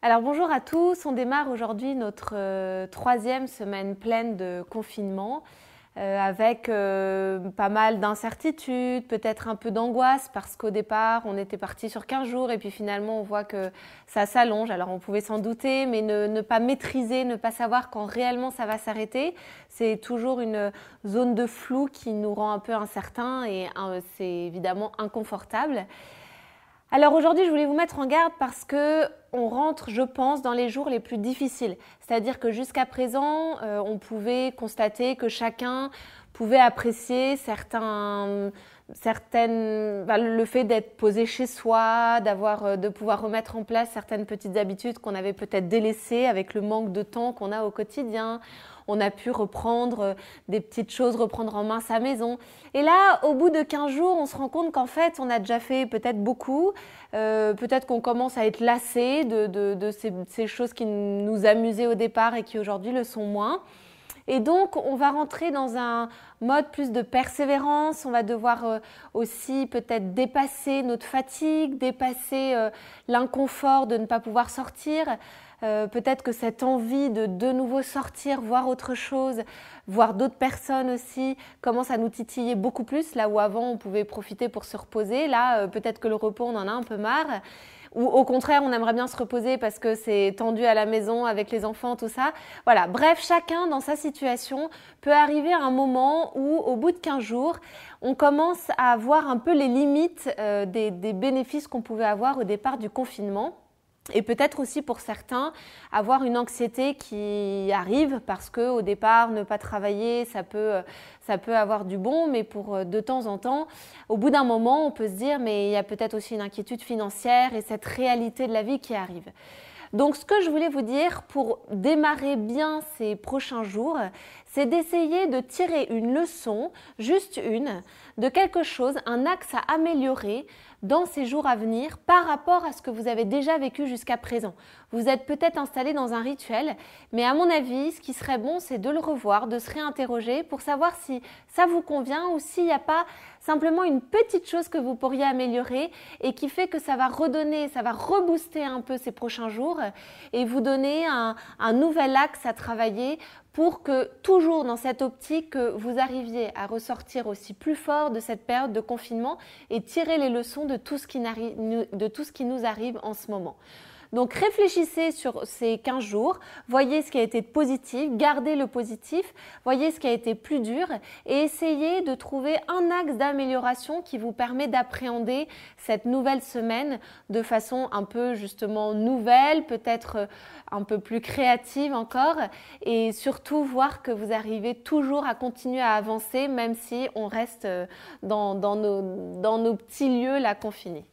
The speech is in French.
Alors bonjour à tous, on démarre aujourd'hui notre troisième semaine pleine de confinement avec pas mal d'incertitudes, peut-être un peu d'angoisse parce qu'au départ on était parti sur 15 jours et puis finalement on voit que ça s'allonge. Alors on pouvait s'en douter mais ne pas maîtriser, ne pas savoir quand réellement ça va s'arrêter, c'est toujours une zone de flou qui nous rend un peu incertains et c'est évidemment inconfortable. Alors aujourd'hui, je voulais vous mettre en garde parce que on rentre, je pense, dans les jours les plus difficiles. C'est-à-dire que jusqu'à présent, on pouvait constater que chacun pouvait apprécier le fait d'être posé chez soi, de pouvoir remettre en place certaines petites habitudes qu'on avait peut-être délaissées avec le manque de temps qu'on a au quotidien. On a pu reprendre des petites choses, reprendre en main sa maison. Et là, au bout de 15 jours, on se rend compte qu'en fait, on a déjà fait peut-être beaucoup. Peut-être qu'on commence à être lassé de ces choses qui nous amusaient au départ et qui aujourd'hui le sont moins. Et donc, on va rentrer dans un mode plus de persévérance. On va devoir aussi peut-être dépasser notre fatigue, dépasser l'inconfort de ne pas pouvoir sortir. Peut-être que cette envie de nouveau sortir, voir autre chose, voir d'autres personnes aussi, commence à nous titiller beaucoup plus. Là où avant, on pouvait profiter pour se reposer. Là, peut-être que le repos, on en a un peu marre. Ou au contraire, on aimerait bien se reposer parce que c'est tendu à la maison avec les enfants, tout ça. Voilà, bref, chacun dans sa situation peut arriver à un moment où, au bout de 15 jours, on commence à voir un peu les limites des bénéfices qu'on pouvait avoir au départ du confinement. Et peut-être aussi pour certains, avoir une anxiété qui arrive parce qu'au départ, ne pas travailler, ça peut avoir du bon, mais pour de temps en temps, au bout d'un moment, on peut se dire mais il y a peut-être aussi une inquiétude financière et cette réalité de la vie qui arrive. Donc ce que je voulais vous dire pour démarrer bien ces prochains jours, c'est d'essayer de tirer une leçon, juste une, de quelque chose, un axe à améliorer dans ces jours à venir par rapport à ce que vous avez déjà vécu jusqu'à présent. Vous êtes peut-être installé dans un rituel, mais à mon avis, ce qui serait bon, c'est de le revoir, de se réinterroger pour savoir si ça vous convient ou s'il n'y a pas simplement une petite chose que vous pourriez améliorer et qui fait que ça va redonner, ça va rebooster un peu ces prochains jours et vous donner un nouvel axe à travailler pour que toujours dans cette optique, vous arriviez à ressortir aussi plus fort de cette période de confinement et tirer les leçons de tout ce qui nous arrive en ce moment. Donc réfléchissez sur ces 15 jours, voyez ce qui a été positif, gardez le positif, voyez ce qui a été plus dur et essayez de trouver un axe d'amélioration qui vous permet d'appréhender cette nouvelle semaine de façon un peu justement nouvelle, peut-être un peu plus créative encore et surtout voir que vous arrivez toujours à continuer à avancer même si on reste dans nos petits lieux là confinés.